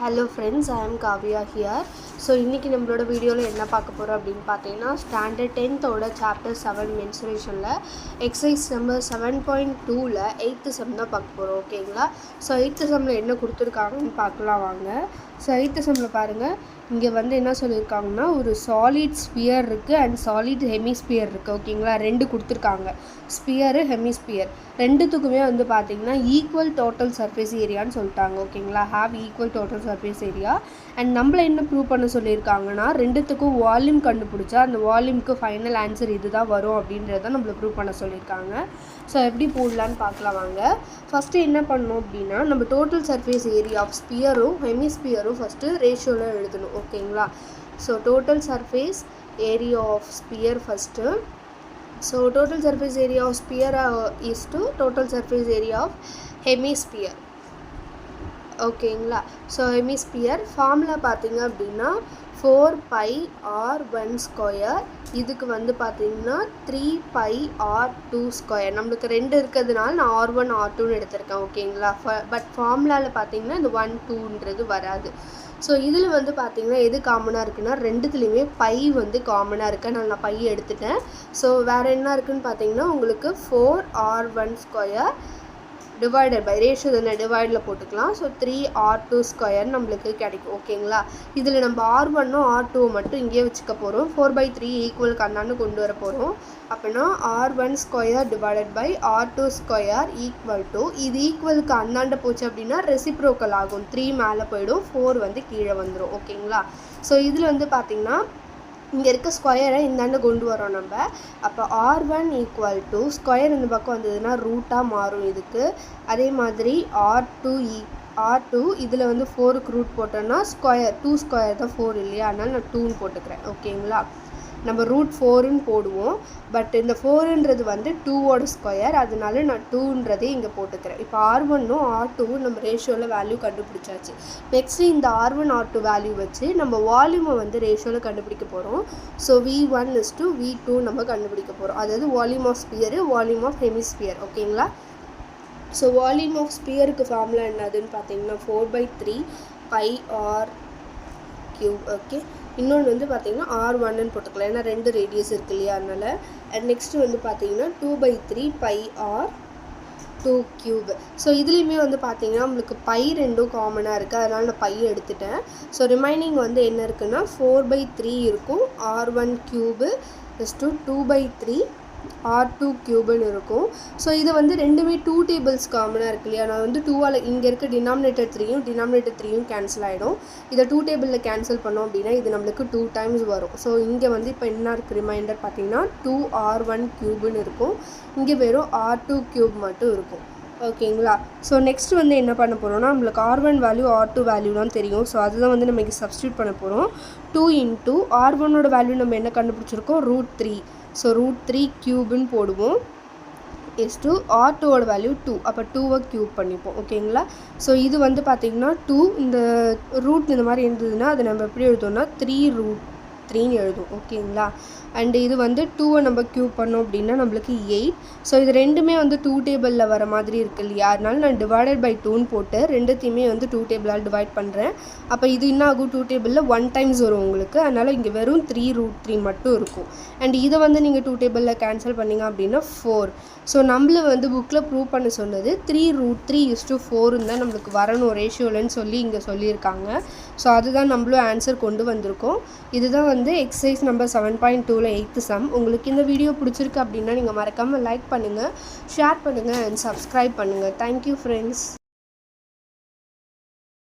Hello friends, I am Kavya here. So இன்னைக்கு நம்மளோட வீடியோவில் என்ன பார்க்க போகிறோம் அப்படின்னு பார்த்தீங்கன்னா ஸ்டாண்டர்ட் 10th சாப்டர் 7 மென்சுரேஷனில் எக்ஸசைஸ் நம்பர் 7.2ல் 8th சம் தான் பார்க்க போகிறோம். ஓகேங்களா? ஸோ 8th சம்மில் என்ன கொடுத்துருக்காங்கன்னு பார்க்கலாம் வாங்க. ஸோ 8th சம்மில் பாருங்கள், இங்கே வந்து என்ன சொல்லியிருக்காங்கன்னா ஒரு சாலிட் ஸ்பியர் இருக்குது அண்ட் சாலிட் ஹெமிஸ்பியர் இருக்குது. ஓகேங்களா? ரெண்டு கொடுத்துருக்காங்க, ஸ்பியரு ஹெமிஸ்பியர் ரெண்டுத்துக்குமே வந்து பார்த்திங்கன்னா ஈக்குவல் டோட்டல் சர்ஃபேஸ் ஏரியான்னு சொல்லிட்டாங்க. ஓகேங்களா? Have equal total surface area. And நம்மளை என்ன ப்ரூவ் பண்ண சொல்லியிருக்காங்கன்னா ரெண்டுத்துக்கும் வால்யூம் கண்டுபிடிச்சா அந்த வால்யூமுக்கு ஃபைனல் ஆன்சர் இது தான் வரும் அப்படின்றத நம்மளை ப்ரூவ் பண்ண சொல்லியிருக்காங்க. ஸோ எப்படி போடலான்னு பார்க்கலாம் வாங்க. ஃபஸ்ட்டு என்ன பண்ணணும் அப்படின்னா நம்ம டோட்டல் சர்ஃபேஸ் ஏரியா ஆஃப் ஸ்பியரும் ஹெமிஸ்பியரும் ஃபஸ்ட்டு ரேஷியோவில் எழுதணும். ஓகேங்களா? So total surface area of sphere first. So total surface area of sphere is to total surface area of hemisphere. ஓகேங்களா? ஸோ ஹெமிஸ்பியர் ஃபார்முலா பார்த்தீங்க அப்படின்னா 4πr1². இதுக்கு வந்து பார்த்தீங்கன்னா 3πr2². நம்மளுக்கு ரெண்டு இருக்கிறதுனால நான் r1 r2ன்னு எடுத்திருக்கேன். ஓகேங்களா? பட் ஃபார்முலாவில் பார்த்தீங்கன்னா இந்த 1 2ன்றது வராது. ஸோ இதில் வந்து பார்த்திங்கன்னா எது காமனாக இருக்குன்னா ரெண்டுத்துலேயுமே பை வந்து காமனாக இருக்குது. அதனால் நான் பை எடுத்துட்டேன். ஸோ வேறு என்ன இருக்குதுன்னு பார்த்தீங்கன்னா உங்களுக்கு 4r1² டிவைடட் பை ரேஷியோ தானே, டிவைடில் போட்டுக்கலாம். ஸோ 3r2² நம்மளுக்கு கிடைக்கும். ஓகேங்களா? இதில் நம்ம r1ம் r2 மட்டும் இங்கேயே வச்சுக்க போகிறோம். 4/3 ஈக்குவலுக்கு அண்ணான்னு கொண்டு வர போகிறோம். அப்படின்னா r1² divided by r2² equal to, இது ஈக்குவலுக்கு அண்ணாண்ட போச்சு அப்படின்னா ரெசிப்ரோக்கல் ஆகும். 3 மேலே போயிடும், 4 வந்து கீழே வந்துடும். ஓகேங்களா? ஸோ இதில் வந்து பார்த்திங்கன்னா இங்கே இருக்க ஸ்கொயரை இந்தாண்டு கொண்டு வரோம் நம்ம. அப்போ r1 ஈக்குவல் டு ஸ்கொயர் இந்த பக்கம் வந்ததுன்னா ரூட்டாக மாறும் இதுக்கு. அதே மாதிரி r2 இதில் வந்து 4க்கு ரூட் போட்டோன்னா ஸ்கொயர் 2² தான் 4 இல்லையா, அதனால் நான் 2ன்னு போட்டுக்கிறேன். ஓகேங்களா? நம்ம ரூட் 4ன்னு போடுவோம். பட் இந்த 4ன்றது வந்து 2ஓட ஸ்கொயர், அதனால நான் 2ன்றதே இங்கே போட்டுக்கிறேன். இப்போ r1ம் r2வும் நம்ம ரேஷியோவில் வேல்யூ கண்டுபிடிச்சாச்சு. நெக்ஸ்ட்டு இந்த r1 r2 வேல்யூ வச்சு நம்ம வால்யூமை வந்து ரேஷியோவில் கண்டுபிடிக்க போகிறோம். ஸோ v1 = v2 நம்ம கண்டுபிடிக்க போகிறோம். அதாவது volume of sphere, volume of hemisphere. ஓகேங்களா? ஸோ வால்யூம் ஆஃப் ஸ்பியருக்கு ஃபார்முலா என்னதுன்னு பார்த்தீங்கன்னா 4/3πr3. ஓகே, இன்னொன்று வந்து பார்த்திங்கன்னா r1ன்னு போட்டுக்கலாம், ஏன்னா ரெண்டு ரேடியஸ் இருக்குது இல்லையா, அதனால். அண்ட் நெக்ஸ்ட்டு வந்து பார்த்திங்கன்னா 2/3πr2³. ஸோ இதுலேயுமே வந்து பார்த்திங்கன்னா நம்மளுக்கு பை ரெண்டும் காமனாக இருக்குது, அதனால் நான் பை எடுத்துட்டேன். ஸோ ரிமைனிங் வந்து என்ன இருக்குன்னா 4/3 இருக்கும், r1³ = 2/3r2³ இருக்கும். ஸோ இது வந்து ரெண்டுமே 2 டேபிள்ஸ் காமனாக இருக்கு இல்லையா, நான் வந்து 2ஆல் இங்கே இருக்க டினாமினேட்டர் 3யும் கேன்சல் ஆகிடும். இதை 2 டேபிளில் கேன்சல் பண்ணோம் அப்படின்னா இது நம்மளுக்கு 2 டைம்ஸ் வரும். ஸோ இங்கே வந்து இப்போ என்ன இருக்குது ரிமைண்டர் பார்த்தீங்கன்னா 2r1³ இருக்கும், இங்கே வெறும் r2³ மட்டும் இருக்கும். ஓகேங்களா? ஸோ நெக்ஸ்ட் வந்து என்ன பண்ண போகிறோம்னா நம்மளுக்கு r1 வேல்யூ r2 வேல்யூலாம் தெரியும். ஸோ அதுதான் வந்து நம்ம இங்கே சப்ஸ்டியூட் பண்ண போகிறோம். 2 × r1ஓட வேல்யூ நம்ம என்ன கண்டுபிடிச்சிருக்கோம், √3. ஸோ √3³ போடுவோம். = r2ஓட வேல்யூ 2. அப்போ 2வை க்யூப் பண்ணிப்போம். ஓகேங்களா? ஸோ இது வந்து பார்த்திங்கன்னா 2 இந்த ரூட் இந்த மாதிரி இருந்ததுன்னா அதை நம்ம எப்படி எழுதோம்னா 3√3ன்னு எழுதும். ஓகேங்களா? அண்டு இது வந்து 2வை நம்ம க்யூப் பண்ணோம் அப்படின்னா நம்மளுக்கு 8. ஸோ இது ரெண்டுமே வந்து 2 டேபிளில் வர மாதிரி இருக்குது இல்லையா, அதனால நான் டிவைடட் பை 2ன்னு போட்டு ரெண்டுத்தையுமே வந்து 2 டேபிளால் டிவைட் பண்ணுறேன். அப்போ இது என்ன ஆகும், 2 டேபிளில் 1 டைம்ஸ் வரும் உங்களுக்கு, அதனால் இங்கே வெறும் 3√3 மட்டும் இருக்கும். அண்ட் இதை வந்து நீங்கள் 2 டேபிளில் கேன்சல் பண்ணிங்க அப்படின்னா 4. ஸோ நம்மள வந்து புக்கில் ப்ரூவ் பண்ண சொன்னது 3√3:4 தான் நம்மளுக்கு வரணும் ரேஷியோலன்னு சொல்லி இங்கே சொல்லியிருக்காங்க. ஸோ அதுதான் நம்மளும் ஆன்சர் கொண்டு வந்திருக்கோம். இதுதான் வந்து எக்ஸசைஸ் நம்பர் 7.2ல் 8th சம். உங்களுக்கு இந்த வீடியோ பிடிச்சிருக்கு அப்படின்னா நீங்கள் மறக்காமல் லைக் பண்ணுங்கள், ஷேர் பண்ணுங்கள் அண்ட் சப்ஸ்கிரைப் பண்ணுங்கள். Thank you friends.